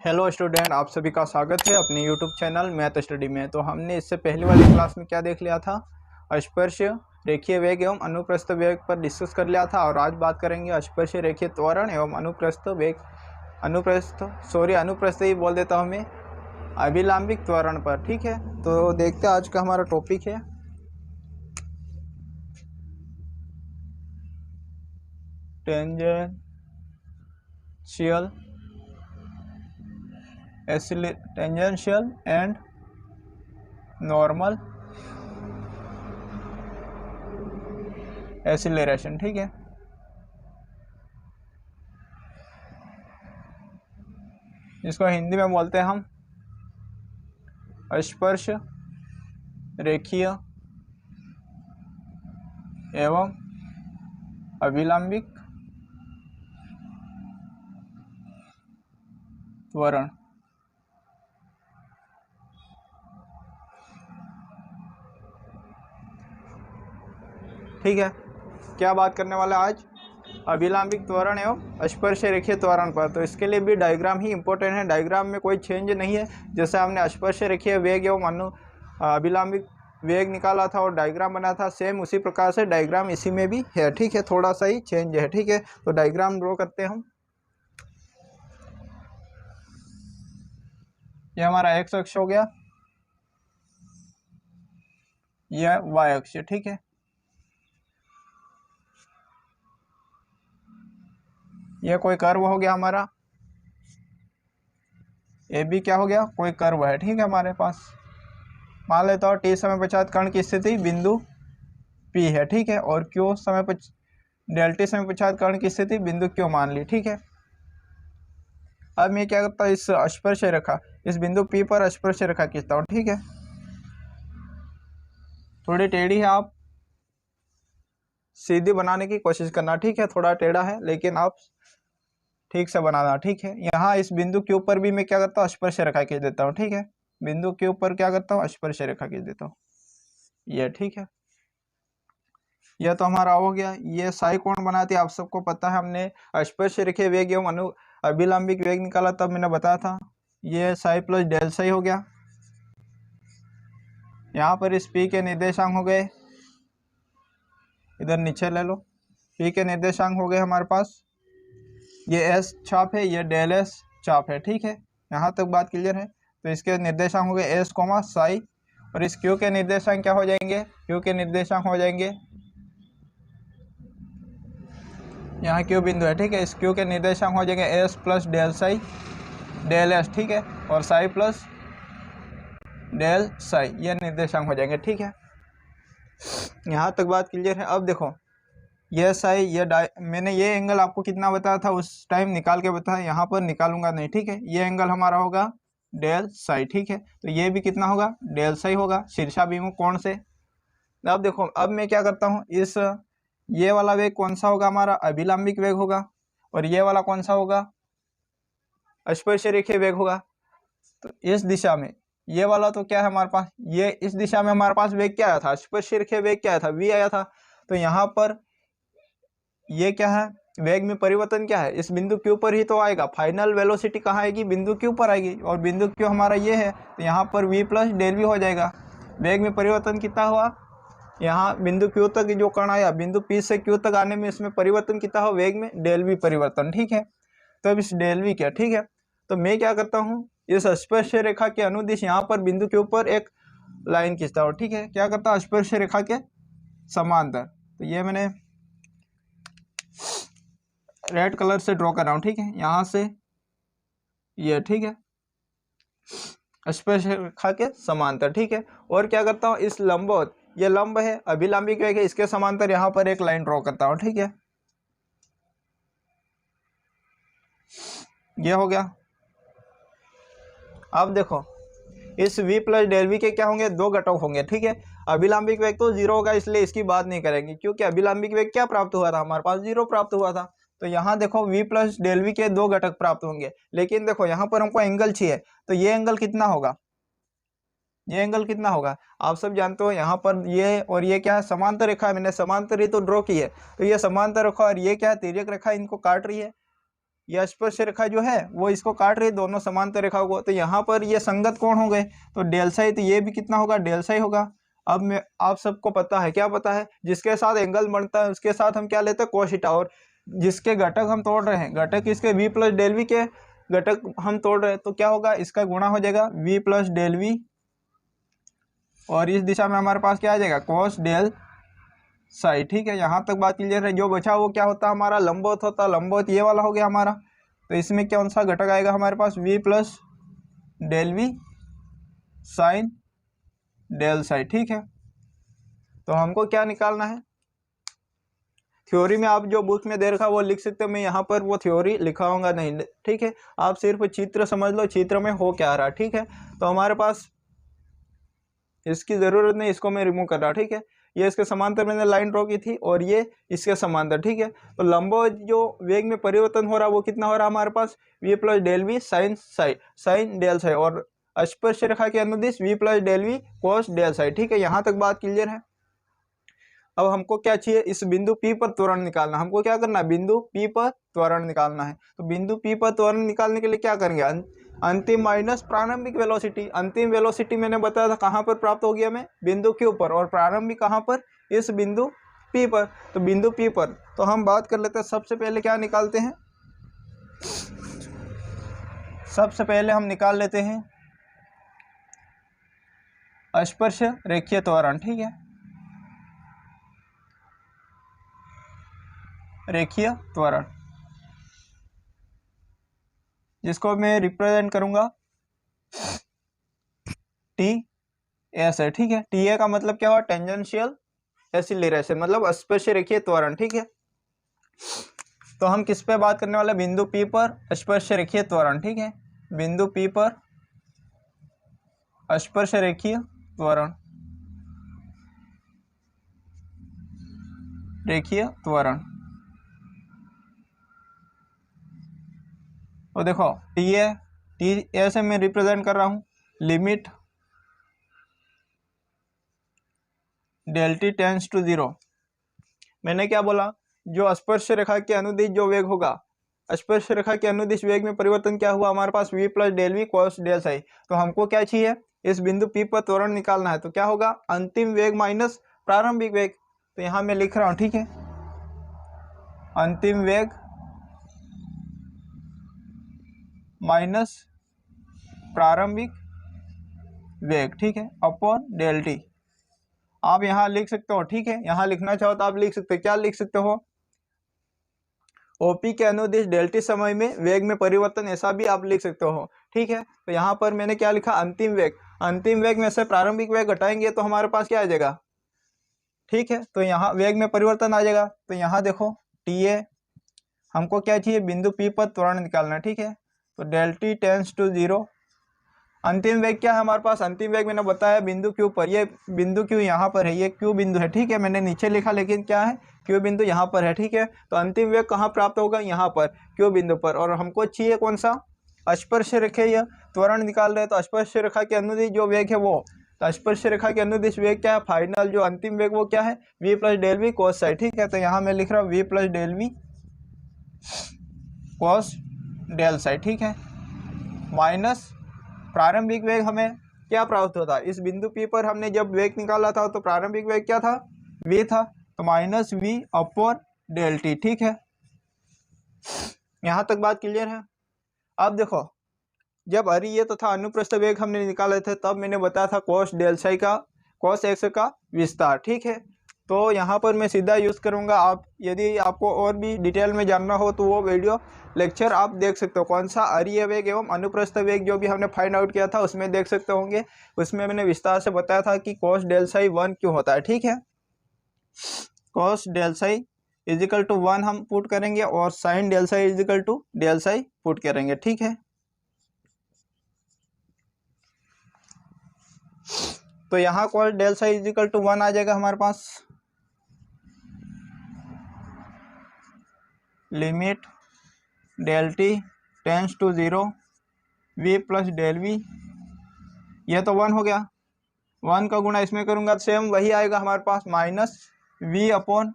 Hello student, आप सभी का स्वागत है अपने यूट्यूब चैनल मैथ स्टडी में। तो हमने इससे पहले वाली क्लास में क्या देख लिया था? स्पर्श रेखीय वेग एवं अनुप्रस्थ वेग पर डिस्कस कर लिया था। और आज बात करेंगे स्पर्श रेखीय त्वरण एवं अनुप्रस्थ ही बोल देता हूँ मैं, अभिलंबिक त्वरण पर। ठीक है, तो देखते हैं आज का हमारा टॉपिक है टेंजेंशियल एंड नॉर्मल एक्सीलरेशन। ठीक है, इसको हिंदी में बोलते हैं हम स्पर्श रेखीय एवं अभिलंबिक त्वरण। ठीक है, क्या बात करने वाला आज? अभिलंबिक त्वरण एवं स्पर्श रेखीय त्वरण पर। तो इसके लिए भी डायग्राम ही इंपॉर्टेंट है। डायग्राम में कोई चेंज नहीं है। जैसे हमने स्पर्श रेखीय वेग एवं अभिलंबिक वेग निकाला था और डायग्राम बना था, सेम उसी प्रकार से डायग्राम इसी में भी है। ठीक है, थोड़ा सा ही चेंज है। ठीक है, तो डायग्राम ड्रॉ करते हैं हम। ये हमारा एक्स अक्ष हो गया, यह वाई अक्ष। ठीक है, यह कोई कर्व हो गया हमारा। ए बी क्या हो गया? कोई कर्व है। ठीक है, हमारे पास मान लेता हूँ टी समय पश्चात कण की स्थिति बिंदु पी है। ठीक है, और क्यू समय डेल टी समय पश्चात कण की स्थिति बिंदु क्यू मान ली। ठीक है, अब मैं क्या करता हूँ, इस स्पर्श रेखा, इस बिंदु पी पर स्पर्श रेखा खींचता हूँ। ठीक है, थोड़ी टेढ़ी है, आप सीधी बनाने की कोशिश करना। ठीक है, थोड़ा टेढ़ा है लेकिन आप ठीक से बनाना। ठीक है, यहाँ इस बिंदु के ऊपर भी मैं क्या करता हूँ, स्पर्श रेखा खींच देता हूँ। ठीक है, बिंदु के ऊपर क्या करता हूँ, स्पर्श रेखा खींच देता हूँ। ये ठीक है, यह तो हमारा हो गया। ये साई कोण बनाती है, आप सबको पता है। हमने स्पर्श रेखीय वेग एवं अभिलंबिक वेग निकाला तब मैंने बताया था। ये साई प्लस डेल साई हो गया। यहाँ पर इस पी के निर्देशांक हो गए, इधर नीचे ले लो। पी के निर्देशांक हो गए हमारे पास, ये एस चाप है, ये डेल एस चाप है। ठीक है, यहाँ तक बात क्लियर है। तो इसके निर्देशांक हो गए एस कोमा साई, और इस क्यू के निर्देशांक क्या हो जाएंगे? क्यू के निर्देशांक हो जाएंगे, यहाँ क्यू बिंदु है। ठीक है, इस क्यू के निर्देशांक हो जाएंगे S plus del psi del S. ठीक है, और साई प्लस डेल साई, ये निर्देशांक हो जाएंगे। ठीक है, यहाँ तक बात क्लियर है। अब देखो, ये साई, ये मैंने ये एंगल आपको कितना बताया था उस टाइम, निकाल के बताया। यहाँ पर निकालूंगा नहीं। ठीक है, ये एंगल हमारा होगा डेल साई। ठीक है, तो ये भी कितना होगा? डेल साई होगा, शीर्षाभिमुख कोण से। अब देखो, अब मैं क्या करता हूँ, इस ये वाला वेग कौन सा होगा? हमारा अभिलंबिक वेग होगा। और ये वाला कौन सा होगा? स्पर्श रेखीय वेग होगा। तो इस दिशा में ये वाला तो क्या है हमारे पास, ये इस दिशा में हमारे पास वेग क्या आया था? स्पर्श रेखीय वेग क्या आया था? v आया था। तो यहाँ पर ये क्या है? वेग में परिवर्तन क्या है? इस बिंदु क्यू पर ही तो आएगा। फाइनल वेलोसिटी कहाँ आएगी? बिंदु क्यू पर आएगी, और बिंदु क्यू हमारा ये है। तो यहाँ पर v प्लस डेल वी हो जाएगा। वेग में परिवर्तन कितना हुआ? यहाँ बिंदु क्यू तक जो कण आया, बिंदु पी से क्यू तक आने में इसमें परिवर्तन कितना हो? वेग में डेल वी परिवर्तन। ठीक है, तो अब इस डेल वी क्या, ठीक है, तो मैं क्या करता हूँ, इस स्पर्श रेखा के अनुदिश यहाँ पर बिंदु के ऊपर एक लाइन खींचता हूँ। ठीक है, क्या करता हूँ, स्पर्श रेखा के समांतर। तो ये मैंने रेड कलर से ड्रॉ कर रहा हूँ। ठीक है, यहाँ से ये, ठीक है, स्पर्श रेखा के समांतर। ठीक है, और क्या करता हूँ, इस लंबवत, ये लंब है, अभिलंबिक वेग है, इसके समांतर यहाँ पर एक लाइन ड्रॉ करता हूँ। ठीक है, ये हो गया। अब देखो, इस v प्लस डेल वी के क्या होंगे? दो घटक होंगे। ठीक है, अभिलंबिक वेग तो जीरो होगा, इसलिए इसकी बात नहीं करेंगे, क्योंकि अभिलंबिक वेग क्या प्राप्त हुआ था? हमारे पास जीरो प्राप्त हुआ था। तो यहाँ देखो, v प्लस डेल वी के दो घटक प्राप्त होंगे, लेकिन देखो यहाँ पर हमको एंगल चाहिए। तो ये एंगल कितना होगा? ये एंगल कितना होगा? आप सब जानते हो, यहाँ पर ये और ये क्या है? समांतर रेखा है। मैंने समांतर ही तो ड्रॉ की है। तो ये समांतर रेखा और ये क्या है? तिर्यक रेखा, इनको काट रही है। ये स्पर्श रेखा जो है वो इसको काट रही है, दोनों समांतर रेखा को, तो यहाँ पर ये संगत कोण हो गए, तो डेल साई, तो ये भी कितना होगा, डेल साई होगा। अब मैं आप सबको पता है, क्या पता है, जिसके साथ एंगल बनता है उसके साथ हम क्या लेते हैं, कोस थीटा, और जिसके घटक हम तोड़ रहे हैं, घटक इसके v प्लस डेल वी के घटक हम तोड़ रहे हैं, तो क्या होगा, इसका गुणा हो जाएगा v प्लस डेल वी, और इस दिशा में हमारे पास क्या आ जाएगा, कोस डेल साई। ठीक है, यहाँ तक बात क्लियर है। जो बचा वो क्या होता है हमारा, लंबवत होता, लंबवत ये वाला हो गया हमारा, तो इसमें कौन सा घटक आएगा हमारे पास, v plus del V sine del psi. ठीक है, तो हमको क्या निकालना है, थ्योरी में आप जो बुक में दे रखा वो लिख सकते हो, मैं यहाँ पर वो थ्योरी लिखाऊंगा नहीं। ठीक है, आप सिर्फ चित्र समझ लो, चित्र में हो क्या रहा। ठीक है, तो हमारे पास इसकी ज़रूरत नहीं, इसको मैं रिमूव कर रहा। ठीक है, ये इसके समांतर मैंने लाइन ड्रॉ की थी और ये इसके समांतर। ठीक है, तो लंबवत जो वेग में परिवर्तन हो रहा है वो कितना हो रहा है हमारे पास, v plus del V sine psi, sine del psi, और स्पर्श रेखा के अनुदिश v plus del V cos del psi. ठीक है, यहाँ तक बात क्लियर है। अब हमको क्या चाहिए, इस बिंदु P पर त्वरण निकालना। हमको क्या करना है, बिंदु P पर त्वरण निकालना है। तो बिंदु P पर त्वरण निकालने के लिए क्या करेंगे, अंतिम माइनस प्रारंभिक वेलोसिटी। अंतिम वेलोसिटी मैंने बताया था कहाँ पर प्राप्त हो गया, मैं बिंदु Q पर, और प्रारंभिक कहाँ पर, इस बिंदु P पर। तो बिंदु P पर तो हम बात कर लेते हैं, सबसे पहले क्या निकालते हैं, सबसे पहले हम निकाल लेते हैं स्पर्श रेखीय त्वरण। ठीक है, रेखीय त्वरण, जिसको मैं रिप्रेजेंट करूंगा टी एस है। ठीक है, टी ए का मतलब क्या हुआ, टेंजेंशियल एक्सीलरेशन, मतलब स्पर्श रेखीय त्वरण। ठीक है, तो हम किस पे बात करने वाले, बिंदु P पर स्पर्श रेखीय त्वरण। ठीक है, बिंदु P पर स्पर्श रेखीय त्वरण, रेखीय त्वरण। तो देखो टी ए से मैं रिप्रेजेंट कर रहा हूँ, limit del T tends to 0। मैंने क्या बोला, जो स्पर्श रेखा के अनुदिश जो वेग होगा, स्पर्श रेखा के अनुदिश वेग में परिवर्तन क्या हुआ हमारे पास, v plus del V cos del psi. तो हमको क्या चाहिए, इस बिंदु P पर त्वरण निकालना है, तो क्या होगा, अंतिम वेग माइनस प्रारंभिक वेग। तो यहाँ मैं लिख रहा हूँ। ठीक है, अंतिम वेग माइनस प्रारंभिक वेग। ठीक है, अपॉन डेल टी, आप यहाँ लिख सकते हो। ठीक है, यहाँ लिखना चाहो तो आप लिख सकते हो, क्या लिख सकते हो, ओपी के अनुदिश डेल टी समय में वेग में परिवर्तन, ऐसा भी आप लिख सकते हो। ठीक है, तो यहाँ पर मैंने क्या लिखा, अंतिम वेग, अंतिम वेग में से प्रारंभिक वेग घटाएंगे तो हमारे पास क्या आ जाएगा। ठीक है, तो यहाँ वेग में परिवर्तन आ जाएगा। तो यहाँ देखो टी ए, हमको क्या चाहिए, बिंदु P पर त्वरण निकालना। ठीक है, तो डेल टी टेंस टू 0, अंतिम वेग क्या है हमारे पास, अंतिम वेग मैंने बताया बिंदु Q पर, ये बिंदु Q यहाँ पर है, ये Q बिंदु है। ठीक है, मैंने नीचे लिखा लेकिन क्या है, Q बिंदु यहाँ पर है। ठीक है, तो अंतिम वेग कहाँ प्राप्त होगा, यहाँ पर Q बिंदु पर, और हमको चाहिए कौन सा, स्पर्श रेखीय त्वरण निकाल रहे हैं। तो स्पर्श रेखा के अनुदिश जो वेग है वो, तो स्पर्श रेखा के अनुदिश वेग क्या है, फाइनल जो अंतिम वेग वो क्या है, v plus del V cos psi. ठीक है, तो यहाँ मैं लिख रहा हूँ v plus del V cos del psi. ठीक है, माइनस प्रारंभिक वेग हमें क्या प्राप्त होता है, इस बिंदु P पर हमने जब वेग निकाला था तो प्रारंभिक वेग क्या था, v था, तो minus v upon del T. ठीक है, यहाँ तक बात क्लियर है। अब देखो, जब अरीय तथा अनुप्रस्थ वेग हमने निकाले थे तब मैंने बताया था कोस डेल साई का, कोस एक्स का विस्तार। ठीक है, तो यहाँ पर मैं सीधा यूज़ करूँगा। आप यदि आपको और भी डिटेल में जानना हो तो वो वीडियो लेक्चर आप देख सकते हो, कौन सा अरीय वेग एवं अनुप्रस्थ वेग जो भी हमने फाइंड आउट किया था उसमें देख सकते होंगे। उसमें मैंने विस्तार से बताया था कि कोस डेल साई 1 क्यों होता है। ठीक है, cos del psi is equal to 1 हम पुट करेंगे और sine del psi is equal to del psi put करेंगे। ठीक है, तो यहाँ cos del psi is equal to 1 आ जाएगा हमारे पास, limit del T tends to 0 v plus del v, यह तो 1 हो गया, 1 का गुणा इसमें करूँगा तो सेम वही आएगा हमारे पास, minus v upon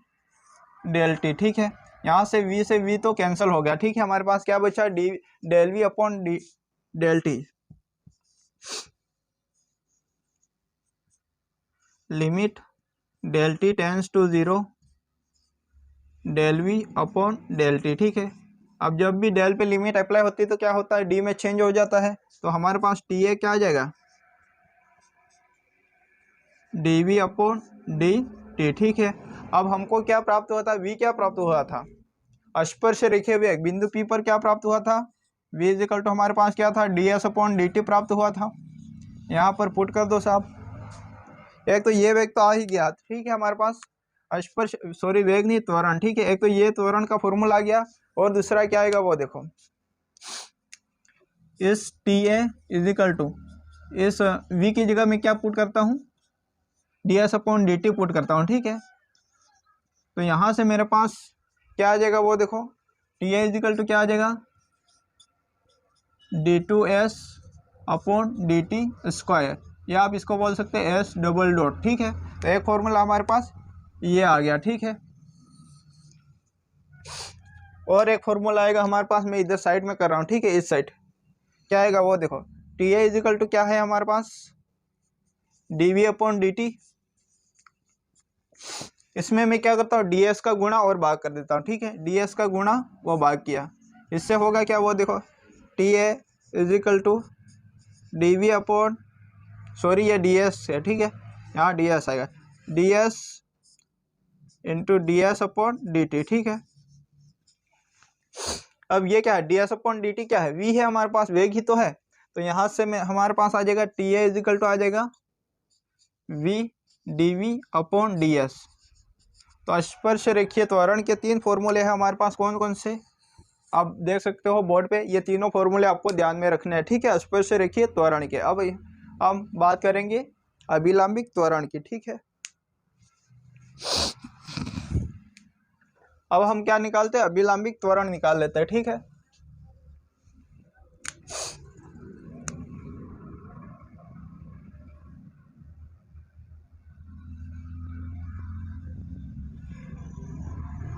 del T. ठीक है, यहाँ से v तो कैंसिल हो गया, ठीक है। हमारे पास क्या बचा, D del V upon D del T, limit del T tends to 0 del V upon del T, ठीक है। अब जब भी डेल पे लिमिट अप्लाई होती है तो क्या होता है, डी में चेंज हो जाता है, तो हमारे पास टी ए क्या आ जाएगा, D we upon D T, ठीक है। अब हमको क्या प्राप्त हुआ था, v क्या प्राप्त हुआ था, स्पर्श रेखीय वेग बिंदु P पर क्या प्राप्त हुआ था, v इक्वल टू हमारे पास क्या था, D S upon D T प्राप्त हुआ था। यहाँ पर पुट कर दो साहब, एक तो ये वेग तो आ ही गया, ठीक है। हमारे पास स्पर्श सॉरी वेग नहीं, त्वरण, ठीक है। एक तो ये त्वरण का फॉर्मूला आ गया, और दूसरा क्या आएगा वो देखो, इस T A is equal to इस v की जगह मैं क्या पुट करता हूँ, D S upon D T put करता हूँ, ठीक है। तो यहाँ से मेरे पास क्या आ जाएगा वो देखो, टी ए इजिकल टू क्या आ जाएगा, D two S upon D T square, या आप इसको बोल सकते हैं एस डबल डॉट, ठीक है। तो एक फॉर्मूला हमारे पास ये आ गया, ठीक है। और एक फॉर्मूला आएगा हमारे पास, मैं इधर साइड में कर रहा हूँ, ठीक है। इस साइड क्या आएगा वो देखो, टी ए इजिकल टू क्या है हमारे पास, d we upon D t, इसमें मैं क्या करता हूँ, डी एस का गुणा और भाग कर देता हूँ, ठीक है। डी एस का गुणा वो भाग किया, इससे होगा क्या वो देखो, T A is equal to D we upon sorry ये डी एस है, ठीक है। यहाँ डी एस आएगा, D S into D S upon D T, ठीक है। अब ये क्या है, D S upon D T क्या है, वी है हमारे पास, वेग ही तो है। तो यहाँ से मैं हमारे पास आ जाएगा टी ए इजिकल टू आ जाएगा V D we upon D S. तो स्पर्श रेखीय त्वरण के 3 फॉर्मूले हैं हमारे पास, कौन कौन से आप देख सकते हो बोर्ड पे, ये तीनों फॉर्मूले आपको ध्यान में रखने हैं, ठीक है, स्पर्श रेखीय त्वरण के। अब हम बात करेंगे अभिलंबिक त्वरण की, ठीक है। अब हम क्या निकालते हैं, अभिलंबिक त्वरण निकाल लेते हैं, ठीक है।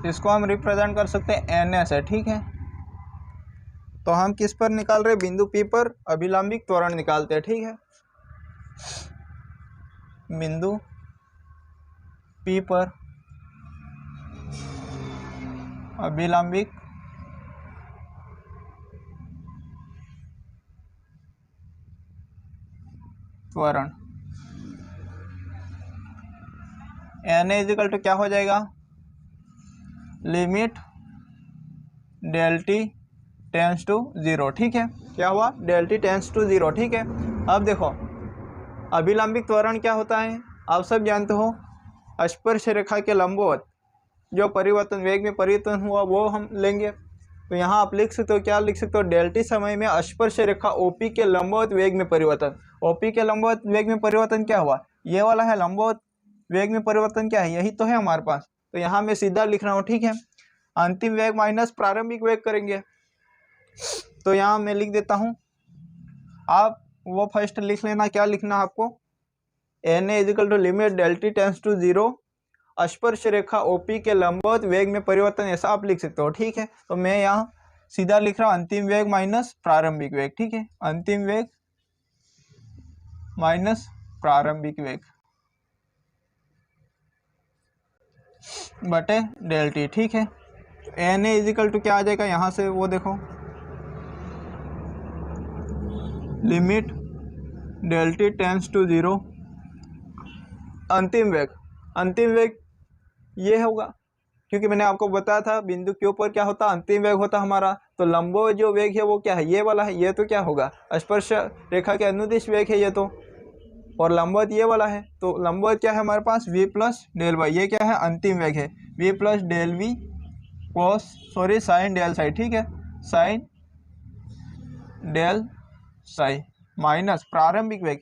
इसको हम रिप्रेजेंट कर सकते हैं एन एस है, ठीक है। तो हम किस पर निकाल रहे हैं, बिंदु P पर अभिलंबिक त्वरण निकालते हैं, ठीक है। बिंदु P पर अभिलंबिक त्वरण एन ए इजिकल टू क्या हो जाएगा, limit del T tends to 0, ठीक है। क्या हुआ, डेल टी टेंस टू 0, ठीक है। अब देखो अभिलंबिक त्वरण क्या होता है, आप सब जानते हो, स्पर्श रेखा के लंबवत जो परिवर्तन वेग में परिवर्तन हुआ वो हम लेंगे। तो यहाँ आप लिख सकते हो, क्या लिख सकते हो, डेल टी समय में स्पर्श रेखा ओपी के लंबवत वेग में परिवर्तन। ओपी के लंबवत वेग में परिवर्तन क्या हुआ, ये वाला है लंबवत वेग में परिवर्तन, क्या है, यही तो है हमारे पास। तो यहाँ मैं सीधा लिख रहा हूँ, ठीक है। अंतिम वेग माइनस प्रारंभिक वेग करेंगे, तो यहाँ मैं लिख देता हूँ, आप वो फर्स्ट लिख लेना, क्या लिखना आपको, N A is equal to limit del T tends to 0 स्पर्श रेखा ओपी के लंबवत वेग में परिवर्तन, ऐसा आप लिख सकते हो, ठीक है। तो मैं यहाँ सीधा लिख रहा हूँ अंतिम वेग माइनस प्रारंभिक वेग, ठीक है। अंतिम वेग माइनस प्रारंभिक वेग बटे डेल टी, ठीक है। एन ए इजिकल टू क्या आ जाएगा, यहाँ से वो देखो, limit del T tends to 0 अंतिम वेग ये होगा, क्योंकि मैंने आपको बताया था बिंदु क्यू पर क्या होता है, अंतिम वेग होता हमारा। तो लंबवत जो वेग है वो क्या है, ये वाला है, ये तो क्या होगा, स्पर्श रेखा के अनुदिश वेग है ये तो, और लंबवत ये वाला है। तो लंबवत क्या है हमारे पास, v प्लस डेल वाई, ये क्या है, अंतिम वेग है, v plus del V cos sorry sine del psi, ठीक है, साइन डेल साई माइनस प्रारंभिक वेग।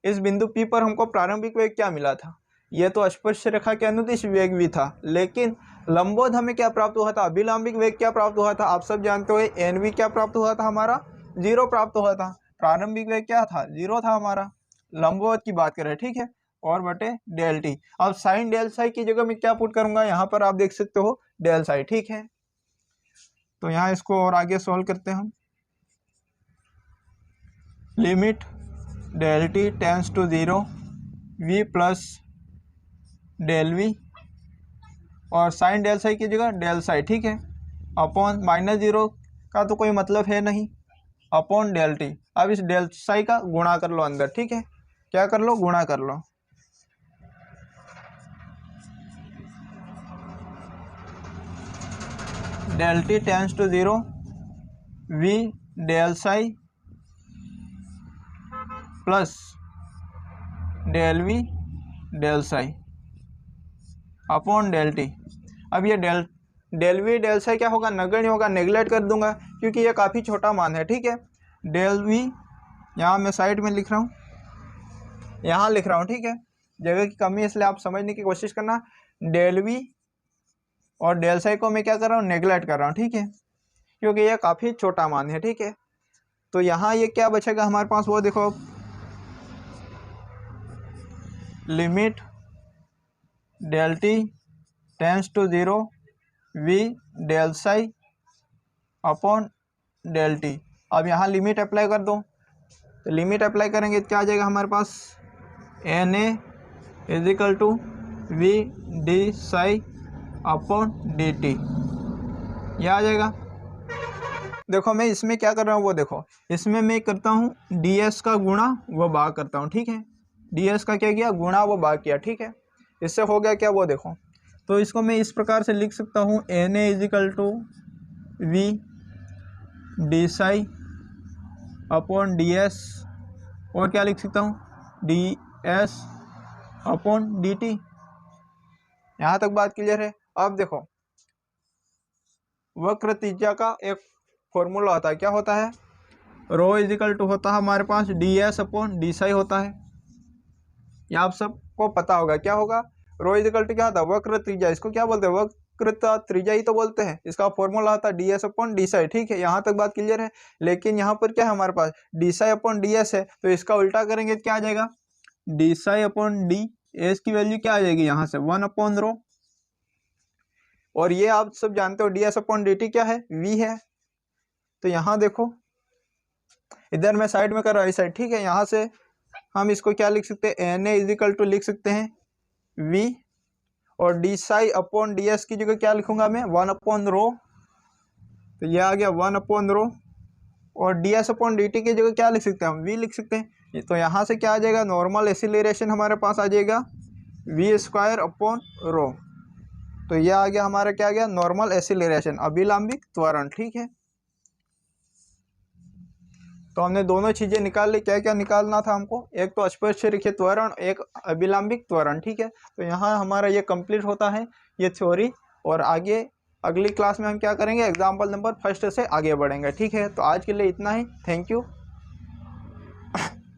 इस बिंदु P पर हमको प्रारंभिक वेग क्या मिला था, ये तो स्पर्श रेखा के अनुदिश वेग भी था, लेकिन लंबवत हमें क्या प्राप्त हुआ था, अभिलंबिक वेग क्या प्राप्त हुआ था, आप सब जानते हो एन वी क्या प्राप्त हुआ था हमारा, 0 प्राप्त हुआ था। प्रारंभिक वेग क्या था, 0 था हमारा, लंबवत की बात करें, ठीक है, और बटे डेल टी। अब साइन डेल साई की जगह मैं क्या पुट करूंगा, यहाँ पर आप देख सकते हो डेल साई, ठीक है। तो यहाँ इसको और आगे सॉल्व करते हैं हम। Limit del T tends to 0 V plus del V और साइन डेल साई की जगह डेल साई, ठीक है, अपॉन -0 का तो कोई मतलब है नहीं, अपॉन डेल टी। अब इस डेल साई का गुणा कर लो अंदर, ठीक है, क्या कर लो, गुणा कर लो। Del T tends to 0 we del psi plus del v del psi upon del T. अब ये डेल वी डेल साई क्या होगा, नगण्य होगा, नेगलेक्ट कर दूंगा क्योंकि ये काफ़ी छोटा मान है, ठीक है। डेल वी यहाँ मैं साइड में लिख रहा हूँ, यहाँ लिख रहा हूँ, ठीक है, जगह की कमी है इसलिए आप समझने की कोशिश करना। डेल वी और डेल साई को मैं क्या कर रहा हूँ, नेगलेक्ट कर रहा हूँ, ठीक है, क्योंकि ये काफ़ी छोटा मान है, ठीक है। तो यहाँ ये क्या बचेगा हमारे पास, वो देखो, limit del T tends to 0 we del psi upon del T. अब यहाँ लिमिट अप्लाई कर दो, तो लिमिट अप्लाई करेंगे क्या आ जाएगा हमारे पास, n A is equal to we D psi upon D t, यह आ जाएगा। देखो मैं इसमें क्या कर रहा हूँ, वो देखो, इसमें मैं करता हूँ डी एस का गुणा वो भाग करता हूँ, ठीक है, डी एस का क्या किया, गुणा वो भाग किया, ठीक है। इससे हो गया क्या, वो देखो, तो इसको मैं इस प्रकार से लिख सकता हूँ, N A is equal to we D psi upon D S, और क्या लिख सकता हूँ, D S upon D T. यहाँ तक बात क्लियर है। अब देखो, वक्र त्रिज्या का एक फॉर्मूला होता है, क्या होता है, रो इज इक्वल टू होता है हमारे पास d S upon d psi होता है, ये आप सबको पता होगा क्या होगा। रो इज इक्वल टू क्या होता है, वक्र त्रिज्या, इसको क्या बोलते हैं, वक्र त्रिज्या ही तो बोलते हैं। इसका फॉर्मूला होता है D S upon d Sai, ठीक है, यहाँ तक बात क्लियर है। लेकिन यहाँ पर क्या है हमारे पास, d psi upon D S है, तो इसका उल्टा करेंगे क्या आ जाएगा, d psi upon D S की वैल्यू क्या आ जाएगी, यहाँ से 1 अपॉन रो, और ये आप सब जानते हो D S upon D T क्या है, वी है। तो यहाँ देखो, इधर मैं साइड में कर रहा हूँ, इस साइड, ठीक है, यहाँ से हम इसको क्या लिख सकते हैं, N A is equal to लिख सकते हैं वी, और D psi upon D S की जगह क्या लिखूंगा मैं, 1 अपॉन रो, तो ये आ गया 1 अपॉन रो, और D S upon D T की जगह क्या लिख सकते हैं हम, वी लिख सकते हैं। तो यहाँ से क्या आ जाएगा, नॉर्मल एसिलेरेशन हमारे पास आ जाएगा वी स्क्वायर अपॉन रो। तो ये आ गया हमारा, क्या आ गया, नॉर्मल एसिलेरेशन, अभिलंबिक त्वरण, ठीक है। तो हमने दोनों चीज़ें निकाल ली। क्या क्या निकालना था हमको, एक तो अस्पर्शरेखीय त्वरण, एक अभिलंबिक त्वरण, ठीक है। तो यहाँ हमारा ये कंप्लीट होता है ये थ्योरी, और आगे अगली क्लास में हम क्या करेंगे, एग्जाम्पल नंबर 1 से आगे बढ़ेंगे, ठीक है। तो आज के लिए इतना ही, थैंक यू।